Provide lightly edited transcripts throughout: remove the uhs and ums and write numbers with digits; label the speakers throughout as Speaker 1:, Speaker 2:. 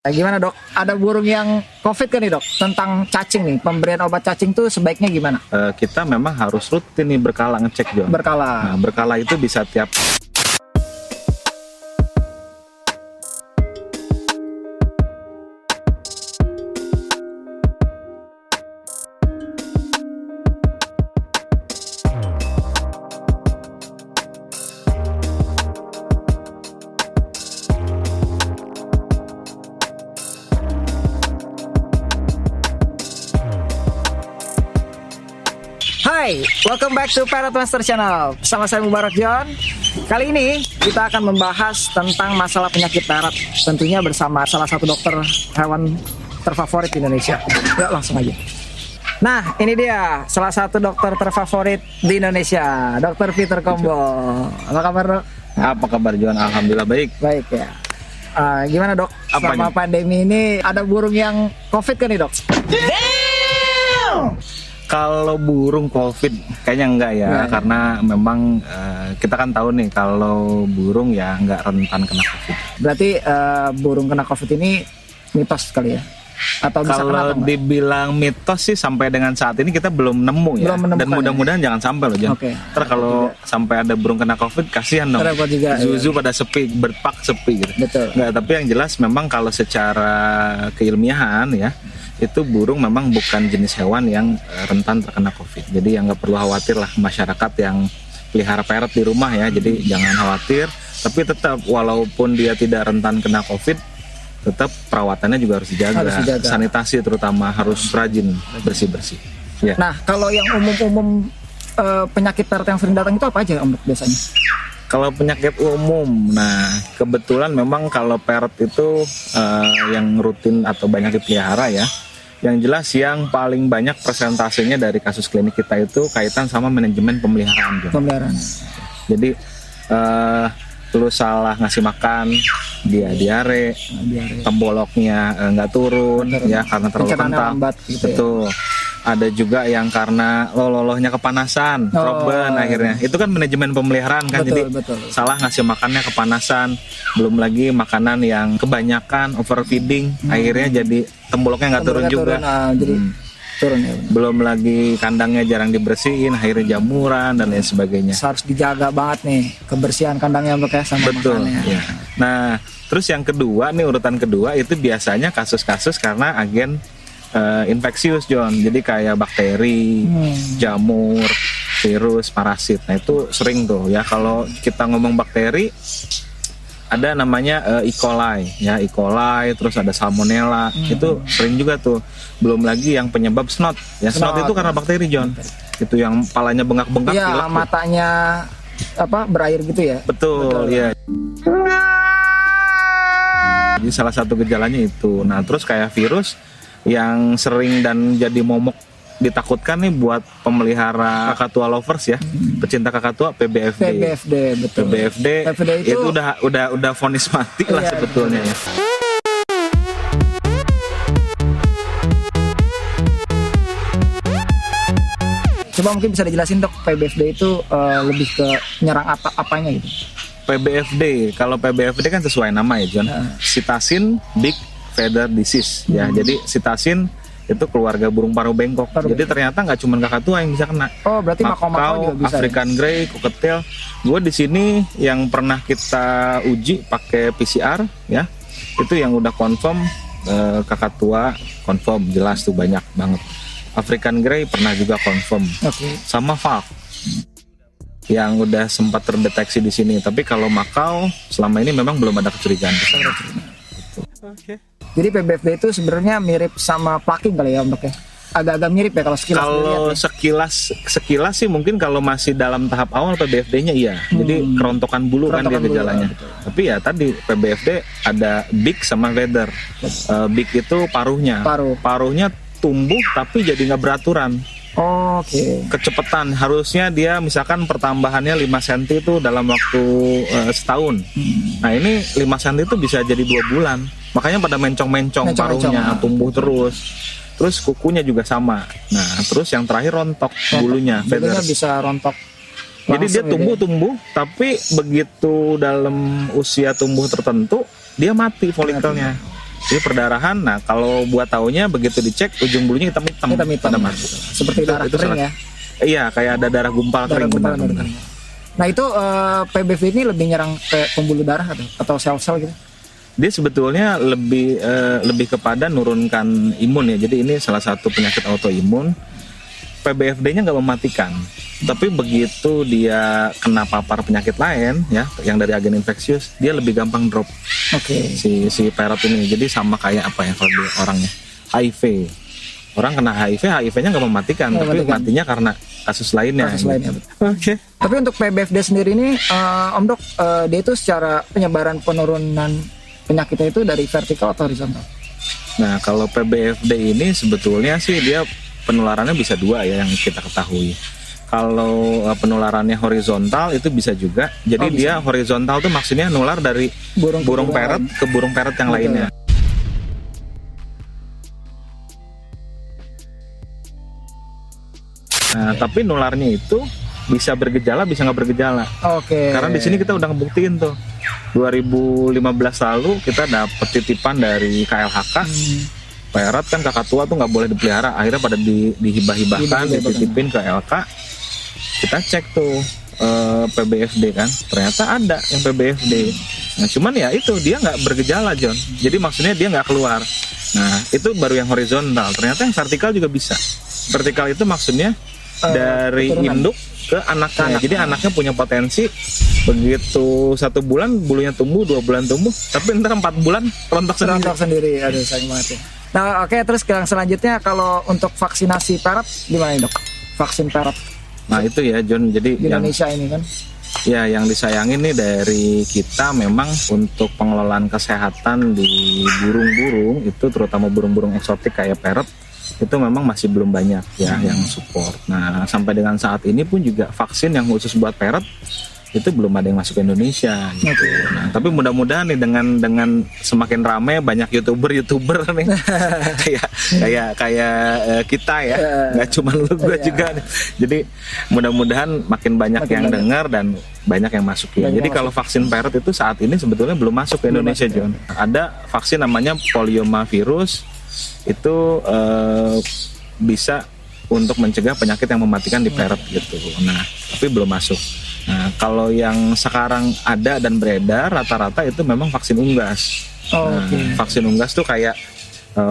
Speaker 1: Nah, gimana dok? Ada burung yang COVID kan nih dok? Tentang cacing nih, pemberian obat cacing tuh sebaiknya gimana?
Speaker 2: Kita memang harus rutin nih berkala ngecek, John.
Speaker 1: Berkala.
Speaker 2: Nah, berkala itu bisa tiap
Speaker 1: Hai, welcome back to Parrot Master Channel. Bersama saya Mubarak John. Kali ini kita akan membahas tentang masalah penyakit parrot. Tentunya bersama salah satu dokter hewan terfavorit di Indonesia. Yuk langsung aja. Nah, ini dia salah satu dokter terfavorit di Indonesia, Dr. Peter Kombo. Apa kabar dok?
Speaker 2: apa kabar, John? Alhamdulillah baik.
Speaker 1: Baik ya. Gimana dok? Selama pandemi ini ada burung yang COVID kan nih dok?
Speaker 2: Kalau burung COVID kayaknya enggak ya, karena memang kita kan tahu nih kalau burung ya enggak rentan kena COVID.
Speaker 1: Berarti burung kena COVID ini mitos kali ya? Atau bisa
Speaker 2: Kalau dibilang mitos sih sampai dengan saat ini kita belum nemu ya. Dan mudah-mudahan jangan sampai loh, John. Ntar kalau sampai ada burung kena COVID kasihan dong. Zuzu pada sepi, berpak sepi gitu.
Speaker 1: Betul.
Speaker 2: Nggak, tapi yang jelas memang kalau secara keilmiahan ya, itu burung memang bukan jenis hewan yang rentan terkena COVID. Jadi yang nggak perlu khawatir lah masyarakat yang pelihara parrot di rumah ya. Jadi jangan khawatir. Tapi tetap walaupun dia tidak rentan kena COVID, tetap perawatannya juga harus dijaga. Sanitasi terutama harus rajin bersih-bersih. Ya.
Speaker 1: Nah kalau yang umum-umum penyakit parrot yang sering datang itu apa aja Om biasanya?
Speaker 2: Kalau penyakit umum, nah kebetulan memang kalau parrot itu yang rutin atau banyak dipelihara ya. Yang jelas yang paling banyak persentasenya dari kasus klinik kita itu kaitan sama manajemen pemeliharaan.
Speaker 1: Pemeliharaan.
Speaker 2: Jadi lu salah ngasih makan, dia diare, temboloknya nggak turun ya karena terlalu kental.
Speaker 1: Gitu
Speaker 2: betul. Ya. Ada juga yang karena lolohnya kepanasan, proben akhirnya. Itu kan manajemen pemeliharaan kan, jadi salah ngasih makannya kepanasan. Belum lagi makanan yang kebanyakan, overfeeding, akhirnya jadi temboloknya nggak turun juga.
Speaker 1: Jadi turun ya.
Speaker 2: Belum lagi kandangnya jarang dibersihin, akhirnya jamuran dan lain sebagainya.
Speaker 1: Harus dijaga banget nih kebersihan kandangnya untuk sama makannya.
Speaker 2: Ya. Nah, terus yang kedua nih, urutan kedua itu biasanya kasus-kasus karena agen infeksius, John. Jadi kayak bakteri, jamur, virus, parasit. Nah itu sering tuh ya. Kalau kita ngomong bakteri, ada namanya E. coli ya, E. coli, terus ada salmonella. Itu sering juga tuh. Belum lagi yang penyebab snot ya. Snot itu karena bakteri, John. Itu yang palanya bengkak-bengkak,
Speaker 1: ya, matanya berair gitu ya.
Speaker 2: Betul. Ya. Jadi salah satu gejalanya itu. Nah terus kayak virus yang sering dan jadi momok ditakutkan nih buat pemelihara kakatua lovers ya, pecinta kakatua, PBFD.
Speaker 1: PBFD, betul.
Speaker 2: PBFD itu udah vonis mati lah sebetulnya ya.
Speaker 1: Coba mungkin bisa dijelasin dok, PBFD itu lebih ke nyerang apanya gitu?
Speaker 2: PBFD, kalau PBFD kan sesuai nama ya, John. Sitasin Big Feather Disease ya. Jadi sitasin itu keluarga burung paruh bengkok. Jadi ternyata nggak cuma kakatua yang bisa kena.
Speaker 1: Oh, berarti makau juga bisa.
Speaker 2: African Grey, Cockatiel. Gue di sini yang pernah kita uji pakai PCR ya. Itu yang udah confirm kakatua confirm, jelas tuh banyak banget. African Grey pernah juga confirm. Sama Falk yang udah sempat terdeteksi di sini. Tapi kalau makau selama ini memang belum ada kecurigaan.
Speaker 1: Jadi PBFD itu sebenarnya mirip sama plucking kali ya, Dok ya? Agak-agak mirip ya kalau sekilas.
Speaker 2: Kalau sekilas sih mungkin kalau masih dalam tahap awal PBFD-nya iya. Jadi kerontokan bulu kan dia gejalanya. Tapi ya tadi PBFD ada big sama feather. Big itu paruhnya. Paruhnya tumbuh tapi jadi nggak beraturan. Kecepatan harusnya dia misalkan pertambahannya 5 cm itu dalam waktu setahun. Nah ini 5 cm itu bisa jadi 2 bulan. Makanya pada mencong-mencong paruhnya, tumbuh terus kukunya juga sama. Nah terus yang terakhir rontok bulunya,
Speaker 1: bulunya bisa rontok.
Speaker 2: Jadi dia tumbuh, tapi begitu dalam usia tumbuh tertentu dia mati folikelnya. Jadi perdarahan. Nah kalau buat taunya begitu dicek ujung bulunya hitam-hitam pada mati.
Speaker 1: Seperti darah kering ya.
Speaker 2: Iya, kayak ada darah gumpal kering.
Speaker 1: Gumpal
Speaker 2: Benar.
Speaker 1: Nah itu PBV ini lebih nyerang ke pembuluh darah atau sel-sel gitu?
Speaker 2: Dia sebetulnya lebih kepada nurunkan imun ya. Jadi ini salah satu penyakit autoimun. PBFD-nya nggak mematikan, tapi begitu dia kena papar penyakit lain ya, yang dari agen infeksius, dia lebih gampang drop.
Speaker 1: Oke.
Speaker 2: Si parrot ini. Jadi sama kayak apa ya kalau orangnya HIV. Orang kena HIV-nya nggak mematikan, tapi matinya karena kasus lainnya. Oke.
Speaker 1: Tapi untuk PBFD sendiri ini, Om Dok, dia itu secara penyebaran penurunan penyakitnya itu dari vertikal atau horizontal?
Speaker 2: Nah, kalau PBFD ini sebetulnya sih dia penularannya bisa dua ya yang kita ketahui. Kalau penularannya horizontal itu bisa juga. Jadi dia horizontal tuh maksudnya nular dari burung parrot ke burung parrot yang lainnya. Nah, tapi nularnya itu bisa bergejala, bisa nggak bergejala.
Speaker 1: Oke.
Speaker 2: Karena di sini kita udah ngebuktiin tuh. 2015 lalu kita dapet titipan dari KLHK. Parrot kan kakak tua tuh nggak boleh dipelihara, akhirnya pada dihibah-hibahkan, dititipin ke LK. Kita cek tuh PBFD kan, ternyata ada yang PBFD. Nah cuman ya itu dia nggak bergejala John, jadi maksudnya dia nggak keluar. Nah itu baru yang horizontal, ternyata yang vertikal juga bisa. Vertikal itu maksudnya dari induk ke anaknya. Jadi anaknya punya potensi begitu 1 bulan bulunya tumbuh, 2 bulan tumbuh, tapi ntar 4 bulan rontok
Speaker 1: sendiri. Aduh sayang banget ya. Nah oke, terus yang selanjutnya kalau untuk vaksinasi parrot gimana Dok? Vaksin parrot.
Speaker 2: Nah itu ya John, jadi
Speaker 1: di Indonesia ini kan.
Speaker 2: Ya yang disayangin nih dari kita memang untuk pengelolaan kesehatan di burung-burung itu terutama burung-burung eksotik kayak parrot itu memang masih belum banyak ya yang support. Nah sampai dengan saat ini pun juga vaksin yang khusus buat parrot itu belum ada yang masuk ke Indonesia gitu. Nah, tapi mudah-mudahan nih dengan semakin ramai banyak youtuber nih kayak kita ya, nggak cuma lu gue juga nih. Jadi mudah-mudahan makin banyak yang dengar dan banyak yang masuk ya. Jadi kalau vaksin parrot itu saat ini sebetulnya belum masuk ke Indonesia John. Ada vaksin namanya poliomavirus itu bisa untuk mencegah penyakit yang mematikan di parrot gitu. Nah tapi belum masuk. Nah, kalau yang sekarang ada dan beredar rata-rata itu memang vaksin unggas. Vaksin unggas tuh kayak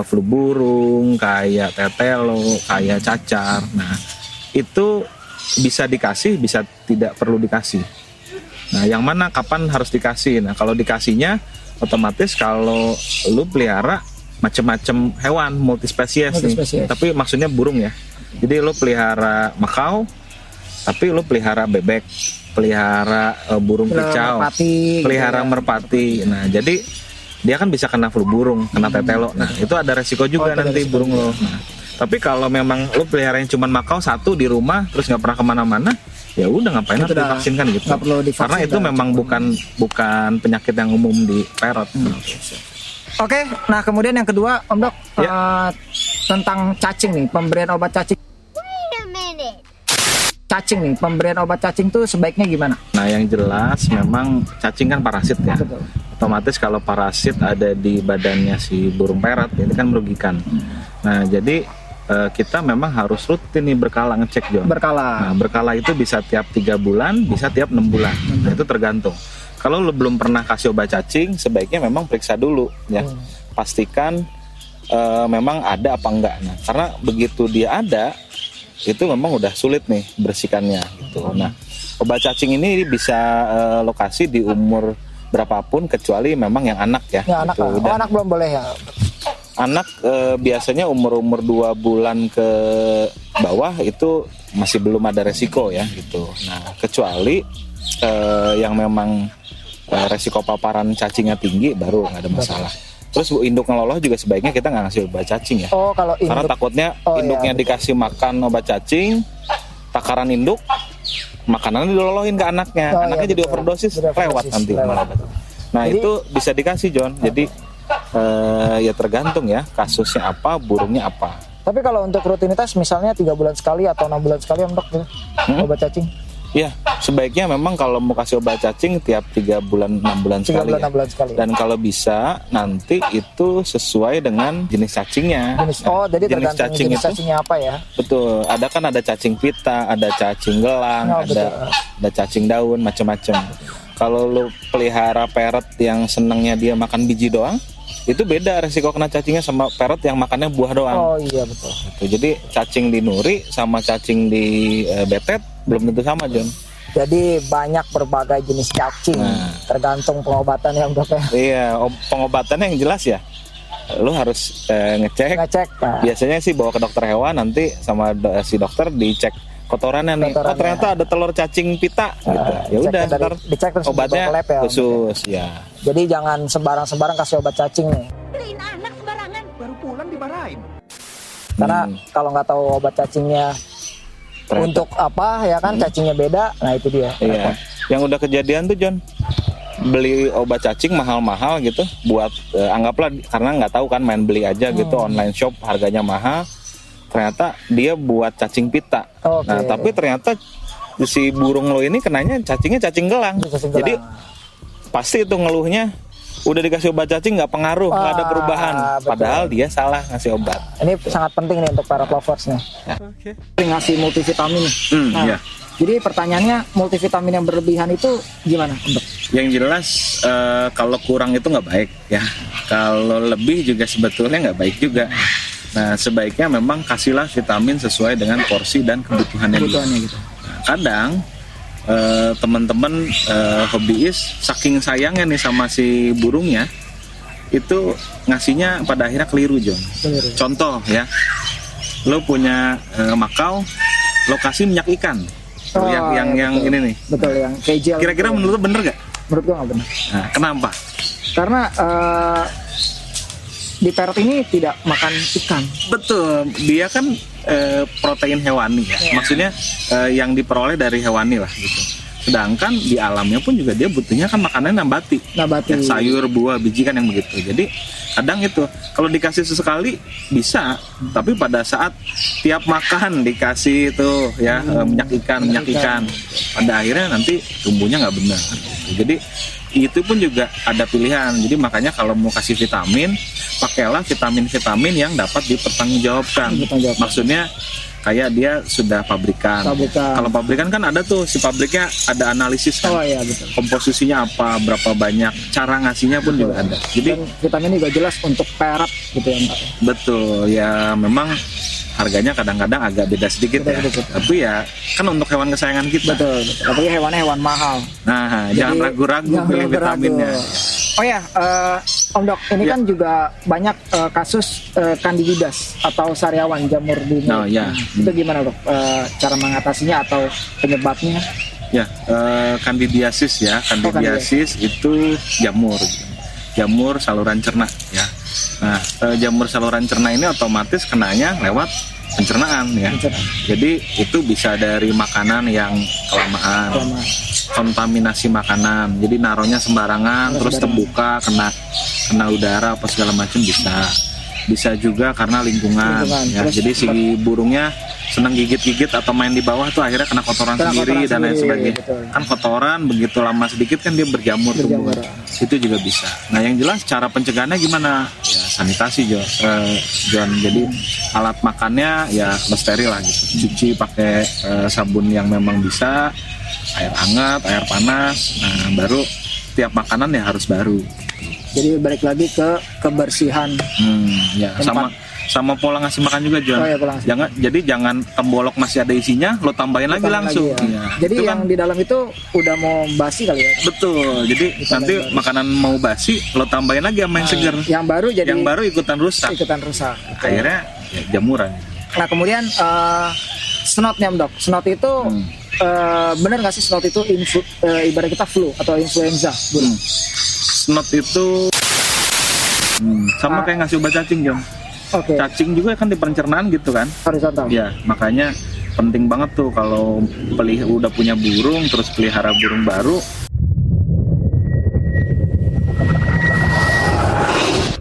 Speaker 2: flu burung, kayak tetelo, kayak cacar. Nah, itu bisa dikasih, bisa tidak perlu dikasih. Nah, yang mana kapan harus dikasih? Nah, kalau dikasihnya otomatis kalau lu pelihara macam-macam hewan multispesies nih. Tapi maksudnya burung ya. Jadi lu pelihara makau, tapi lu pelihara bebek, pelihara burung kicau, pelihara merpati. Nah, jadi dia kan bisa kena flu burung, kena tetelo. Nah, itu ada resiko juga nanti burung lo. Nah, tapi kalau memang lu pelihara yang cuma makau satu di rumah, terus nggak pernah kemana-mana, ya udah ngapain harus divaksinkan gitu? Karena itu memang bukan penyakit yang umum di parrot.
Speaker 1: Oke, nah kemudian yang kedua, Om Dok, tentang cacing nih, pemberian obat cacing. Pemberian obat cacing tuh sebaiknya gimana?
Speaker 2: Nah yang jelas memang cacing kan parasit ya.
Speaker 1: Betul.
Speaker 2: Otomatis kalau parasit ada di badannya si burung parrot ini kan merugikan. Nah jadi kita memang harus rutin nih berkala ngecek John. Nah berkala itu bisa tiap 3 bulan, bisa tiap 6 bulan. Nah itu tergantung. Kalau lo belum pernah kasih obat cacing, sebaiknya memang periksa dulu ya. Pastikan memang ada apa enggak. Nah karena begitu dia ada itu memang udah sulit nih bersihkannya gitu. Nah, obat cacing ini bisa lokasi di umur berapapun kecuali memang yang anak ya.
Speaker 1: Ya anak,
Speaker 2: gitu.
Speaker 1: anak belum boleh ya.
Speaker 2: Anak biasanya umur 2 bulan ke bawah itu masih belum ada resiko ya gitu. Nah, kecuali yang memang resiko paparan cacingnya tinggi baru nggak ada masalah. Terus induk ngeloloh juga sebaiknya kita nggak ngasih obat cacing ya.
Speaker 1: Kalau induk,
Speaker 2: karena takutnya induknya dikasih makan obat cacing, takaran induk, makanannya dilolohin ke anaknya, anaknya jadi overdosis, lewat nanti. Nah jadi, itu bisa dikasih John. Jadi ya tergantung ya kasusnya apa, burungnya apa.
Speaker 1: Tapi kalau untuk rutinitas misalnya 3 bulan sekali atau 6 bulan sekali Om Dok, obat cacing?
Speaker 2: Ya, sebaiknya memang kalau mau kasih obat cacing tiap 3 bulan 6 bulan
Speaker 1: 3
Speaker 2: sekali.
Speaker 1: bulan
Speaker 2: Ya.
Speaker 1: 6 bulan sekali.
Speaker 2: Dan kalau bisa nanti itu sesuai dengan jenis cacingnya.
Speaker 1: Jadi
Speaker 2: jenis
Speaker 1: tergantung
Speaker 2: cacing
Speaker 1: jenis
Speaker 2: itu
Speaker 1: cacingnya apa ya?
Speaker 2: betul. Ada kan ada cacing pita, ada cacing gelang,
Speaker 1: Oh,
Speaker 2: ada cacing daun, macam-macam. Kalau lu pelihara parrot yang senangnya dia makan biji doang, itu beda resiko kena cacingnya sama parrot yang makannya buah doang.
Speaker 1: Oh iya betul.
Speaker 2: Gitu. Jadi cacing di nuri sama cacing di betet belum tentu sama, John.
Speaker 1: Jadi banyak berbagai jenis cacing, tergantung pengobatan yang Dok ya.
Speaker 2: Iya, pengobatannya yang jelas ya. Lu harus ngecek.
Speaker 1: Nah.
Speaker 2: Biasanya sih bawa ke dokter hewan, nanti sama si dokter dicek kotorannya nih. Oh ternyata ada telur cacing pita gitu. Ya udah, ntar
Speaker 1: dicek terus
Speaker 2: obatnya
Speaker 1: dibawa ke lab ya.
Speaker 2: khusus ya.
Speaker 1: Jadi jangan sembarang-sembarang kasih obat cacing nih.
Speaker 3: Beliin anak sembarangan. Baru pulang dimarahin.
Speaker 1: Karena kalau nggak tahu obat cacingnya
Speaker 2: Ternyata.
Speaker 1: untuk apa ya kan, cacingnya beda. Nah itu dia.
Speaker 2: Iya. Yang udah kejadian tuh John, beli obat cacing mahal-mahal gitu buat anggaplah karena nggak tahu kan, main beli aja gitu online shop harganya mahal. Ternyata dia buat cacing pita.
Speaker 1: Oke.
Speaker 2: Nah tapi ternyata si burung lo ini kenanya cacingnya cacing gelang.
Speaker 1: Cacing
Speaker 2: Jadi
Speaker 1: gelang.
Speaker 2: pasti itu ngeluhnya udah dikasih obat cacing nggak pengaruh, nggak ada perubahan.
Speaker 1: Betul.
Speaker 2: Padahal dia salah ngasih obat.
Speaker 1: Ini sangat penting nih untuk para lovers nih. Ngasih multivitamin nih. Nah,
Speaker 2: Iya.
Speaker 1: jadi pertanyaannya, multivitamin yang berlebihan itu gimana untuk?
Speaker 2: Yang jelas kalau kurang itu nggak baik ya. Kalau lebih juga sebetulnya nggak baik juga. Nah sebaiknya memang kasihlah vitamin sesuai dengan porsi dan kebutuhannya dia.
Speaker 1: gitu.
Speaker 2: Nah, kadang teman-teman hobiis saking sayangnya nih sama si burungnya itu ngasihnya pada akhirnya keliru, John.
Speaker 1: Keliru.
Speaker 2: Contoh ya, lo punya makau, lo kasih minyak ikan.
Speaker 1: Oh,
Speaker 2: yang
Speaker 1: iya, betul.
Speaker 2: ini nih.
Speaker 1: Betul, yang kayak gel.
Speaker 2: Kira-kira menurut lo bener gak?
Speaker 1: Menurut gua nggak benar.
Speaker 2: Nah, kenapa?
Speaker 1: Karena di parrot ini tidak makan ikan.
Speaker 2: Betul, dia kan protein hewani ya. Maksudnya yang diperoleh dari hewani lah gitu. Sedangkan di alamnya pun juga dia butuhnya kan makanan nabati.
Speaker 1: Nabati.
Speaker 2: Ya, sayur, buah, biji kan yang begitu. Jadi kadang itu kalau dikasih sesekali bisa, tapi pada saat tiap makan dikasih itu ya minyak ikan, pada akhirnya nanti tumbuhnya nggak benar. Jadi itu pun juga ada pilihan. Jadi makanya kalau mau kasih vitamin, pakailah vitamin-vitamin yang dapat dipertanggungjawabkan. Maksudnya kayak dia sudah pabrikan. Kalau pabrikan kan ada tuh si pabriknya ada analisis kan.
Speaker 1: Oh iya betul.
Speaker 2: Komposisinya apa, berapa banyak, cara ngasihnya pun juga ada. Jadi
Speaker 1: Dan vitamin juga jelas untuk parrot gitu ya Mbak.
Speaker 2: betul ya, memang harganya kadang-kadang agak beda sedikit ya. Tapi ya kan untuk hewan kesayangan kita.
Speaker 1: Betul. Apalagi hewannya hewan mahal.
Speaker 2: Nah, jangan
Speaker 1: Jadi,
Speaker 2: ragu-ragu
Speaker 1: jangan
Speaker 2: pilih
Speaker 1: ragu-ragu.
Speaker 2: vitaminnya.
Speaker 1: Oh ya, Om Dok, ini
Speaker 2: Ya.
Speaker 1: kan juga banyak kasus kandidias atau sariawan jamur di mulut.
Speaker 2: Oh, ya.
Speaker 1: Itu gimana Dok? Cara mengatasinya atau penyebabnya?
Speaker 2: Ya, kandidiasis ya. Kandidiasis itu jamur saluran cerna ya. Nah, jamur saluran cerna ini otomatis kenanya lewat pencernaan ya. Jadi itu bisa dari makanan yang kelamaan, kontaminasi makanan. Jadi naruhnya sembarangan, terus terbuka, kena udara apa segala macam bisa. Bisa juga karena lingkungan ya.
Speaker 1: Terus
Speaker 2: Jadi si burungnya senang gigit-gigit atau main di bawah tuh akhirnya kena kotoran sendiri dan lain sebagainya.
Speaker 1: betul.
Speaker 2: Kan kotoran begitu lama sedikit kan dia berjamur tubuh. Itu juga bisa. Nah yang jelas cara pencegahannya gimana? Ya sanitasi John. Jadi alat makannya ya lo steril lah gitu. Cuci pakai sabun yang memang bisa, air hangat, air panas. Nah baru tiap makanan ya harus baru.
Speaker 1: Jadi balik lagi ke kebersihan.
Speaker 2: Ya sama pola ngasih makan juga John.
Speaker 1: Oh, ya, pola ngasih
Speaker 2: Jangan tembolok masih ada isinya, lo tambahin lagi langsung.
Speaker 1: ya.
Speaker 2: Ya,
Speaker 1: Jadi
Speaker 2: itu
Speaker 1: yang
Speaker 2: kan
Speaker 1: di dalam itu udah mau basi kali ya.
Speaker 2: betul. Jadi nanti makanan mau basi, lo tambahin lagi sama yang seger.
Speaker 1: Yang baru jadi
Speaker 2: Yang baru ikutan rusak.
Speaker 1: rusak.
Speaker 2: Akhirnya ya, jamuran.
Speaker 1: Nah kemudian snotnya Om Dok. Snot itu benar nggak sih snot itu ibarat kita flu atau influenza?
Speaker 2: Snot itu sama kayak ngasih obat cacing John.
Speaker 1: Oke.
Speaker 2: Cacing juga kan di pencernaan gitu kan.
Speaker 1: Horizontal.
Speaker 2: Ya makanya penting banget tuh kalau udah punya burung terus pelihara burung baru,